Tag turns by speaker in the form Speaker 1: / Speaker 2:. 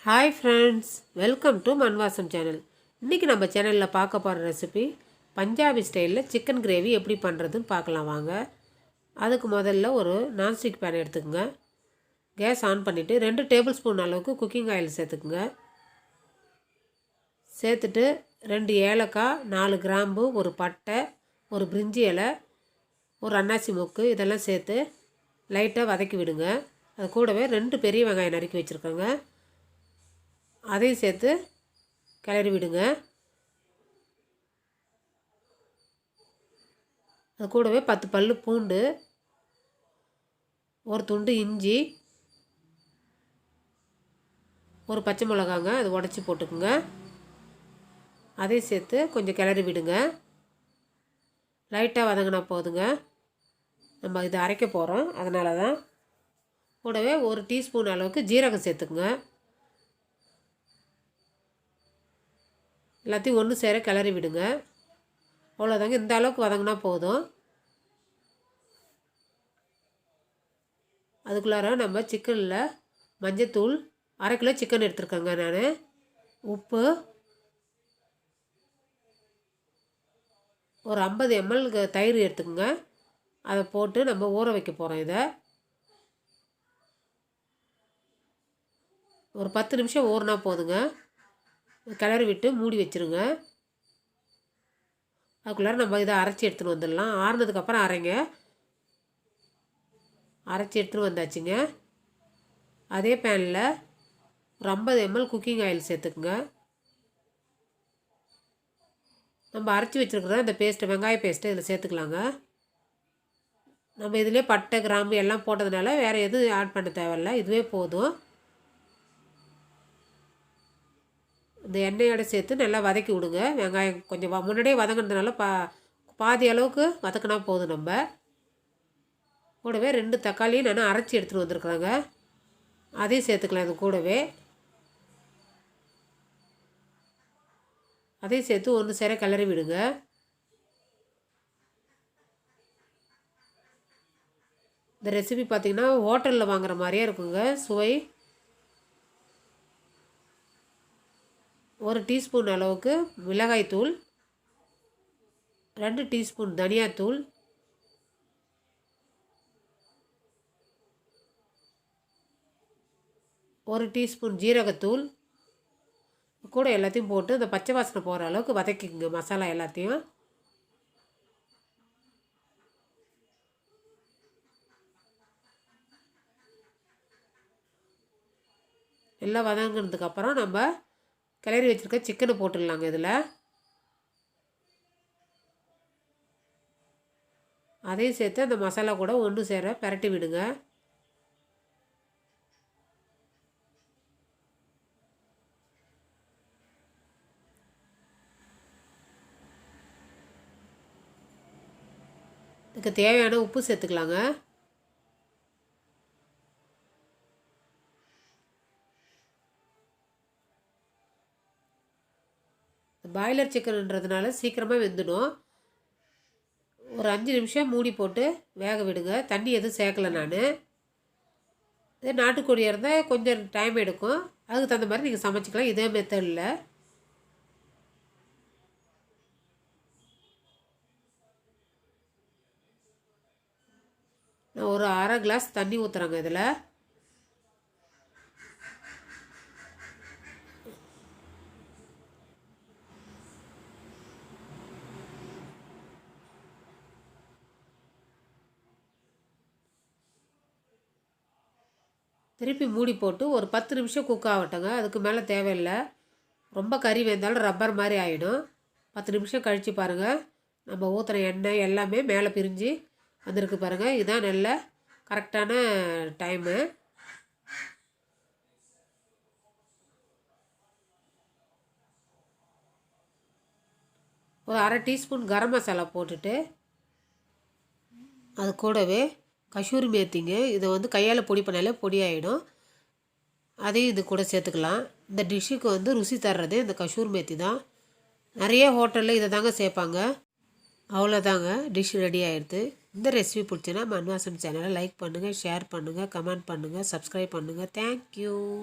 Speaker 1: Hi friends, welcome to mannvaasam channel. இன்னைக்கு நம்ம சேனல்ல பார்க்க போற ரெசிபி பஞ்சாபி ஸ்டைல்ல சிக்கன் கிரேவி எப்படி பண்றதுன்னு பார்க்கலாம் வாங்க. அதுக்கு முதல்ல ஒரு நான்ஸ்டிக் pan எடுத்துக்கங்க. கேஸ் ஆன் பண்ணிட்டு 2 டேபிள் ஸ்பூன் அளவுக்கு குக்கிங் ஆயில் சேர்த்துக்கங்க. சேர்த்துட்டு 2 ஏலக்காய், 4 கிராம்பு, ஒரு பட்டை, ஒரு பிரிஞ்சி இலை, ஒரு அன்னாசி மொக்கு இதெல்லாம் சேர்த்து லைட்டா வதக்கி விடுங்க. அது கூடவே 2 பெரிய வெங்காயம் நறுக்கி வச்சிருக்கேங்க. அதையும் சேர்த்து கிளறி விடுங்க. அது கூடவே 10 பல்லு பூண்டு, ஒரு துண்டு இஞ்சி, ஒரு பச்சை மிளகாங்க அது உடச்சி போட்டுக்குங்க. அதையும் சேர்த்து கொஞ்சம் கிளறி விடுங்க. லைட்டாக வதங்கினா போதுங்க. நம்ம இதை அரைக்க போகிறோம், அதனால தான். கூடவே 1 டீஸ்பூன் அளவுக்கு ஜீரகம் சேர்த்துக்குங்க. எல்லாத்தையும் ஒன்று சேர கிளறி விடுங்க. அவ்வளோதாங்க, இந்த அளவுக்கு வதங்கினா போதும். அதுக்குள்ளார நம்ம சிக்கனில் மஞ்சத்தூள், 1/2 கிலோ சிக்கன் எடுத்துருக்கேங்க நான். உப்பு, ஒரு 50 ml தயிர் எடுத்துக்கோங்க. அதை போட்டு நம்ம ஊற வைக்க போகிறோம். இதை ஒரு 10 நிமிஷம் ஊறினா போதுங்க. கிளறி விட்டு மூடி வச்சுருங்க. அதுக்குள்ளார நம்ம இதை அரைச்சி எடுத்துகிட்டு வந்துடலாம். ஆறுனதுக்கப்புறம் அரைங்க. அரைச்சி எடுத்துகிட்டு வந்தாச்சுங்க. அதே பேனில் ஒரு 50 ml குக்கிங் ஆயில் சேர்த்துக்குங்க. நம்ம அரைச்சி வச்சுருக்குற இந்த பேஸ்ட்டு, வெங்காய பேஸ்ட்டு இதில் சேர்த்துக்கலாங்க. நம்ம இதிலே பட்டை, கிராம்பு எல்லாம் போட்டதுனால வேறு எதுவும் ஆட் பண்ண தேவையில்லை, இதுவே போதும். இந்த எண்ணெயோடு சேர்த்து நல்லா வதக்கி விடுங்க. வெங்காயம் கொஞ்சம் முன்னாடியே வதங்கினதுனால பாதி அளவுக்கு வதக்கினா போதும். நம்ம கூடவே 2 தக்காளியும் நான் அரைச்சி எடுத்துகிட்டு வந்துருக்குறேங்க. அதையும் சேர்த்துக்கலாம். இது கூடவே அதையும் சேர்த்து ஒன்று சேர கிளறி விடுங்க. இந்த ரெசிபி பார்த்திங்கன்னா ஹோட்டலில் வாங்குகிற மாதிரியே இருக்குங்க சுவை. 1 டீஸ்பூன் அளவுக்கு மிளகாய்த்தூள், 2 டீஸ்பூன் தனியாத்தூள், 1 டீஸ்பூன் ஜீரகத்தூள் கூட எல்லாத்தையும் போட்டு இந்த பச்சை வாசனை போகிற அளவுக்கு வதக்கிக்குங்க. மசாலா எல்லாத்தையும் எல்லாம் வதங்கினதுக்கப்புறம் நம்ம கிளறி வச்சுருக்க சிக்கனை போட்டுடலாங்க. இதில் அதையும் சேர்த்து அந்த மசாலா கூட ஒன்று சேர பரட்டி விடுங்க. இதுக்கு தேவையான உப்பு சேர்த்துக்கலாங்க. பாய்லர் சிக்கன்ன்றதுனால சீக்கிரமாக வெந்துடும். ஒரு 5 நிமிஷம் மூடி போட்டு வேக விடுங்க. தண்ணி எதுவும் சேர்க்கலை நான். இதே நாட்டுக்கோழியாக இருந்தால் கொஞ்சம் டைம் எடுக்கும். அதுக்கு தகுந்த மாதிரி நீங்கள் சமைச்சிக்கலாம். இதே மெத்தடில் நான் ஒரு 1/2 கிளாஸ் தண்ணி ஊற்றுறேங்க. இதில் திருப்பி மூடி போட்டு ஒரு 10 நிமிஷம் குக் ஆகட்டுங்க. அதுக்கு மேலே தேவையில்லை. ரொம்ப கறி வெந்தாலும் ரப்பர் மாதிரி ஆகிடும். 10 நிமிஷம் கழித்து பாருங்கள், நம்ம ஊற்றுற எண்ணெய் எல்லாமே மேலே பிரிஞ்சு வந்திருக்கு பாருங்கள். இதுதான் நல்ல கரெக்டான டைமு. ஒரு 1/2 டீஸ்பூன் கரம் மசாலா போட்டுட்டு அது கூடவே கசூரி மேத்திங்க, இதை கையால் பொடி பண்ணாலே பொடி ஆகிடும். அதையும் இது கூட சேர்த்துக்கலாம். இந்த டிஷ்ஷுக்கு ருசி தர்றது இந்த கசூரி மேத்தி தான். நிறைய ஹோட்டலில் இதை தாங்க சேர்ப்பாங்க. அவ்வளோதாங்க, டிஷ் ரெடி ஆகிடுது. இந்த ரெசிபி பிடிச்சின்னா மன்வாசம் சேனலை லைக் பண்ணுங்கள், ஷேர் பண்ணுங்கள், கமெண்ட் பண்ணுங்கள், சப்ஸ்கிரைப் பண்ணுங்கள். தேங்க்யூ.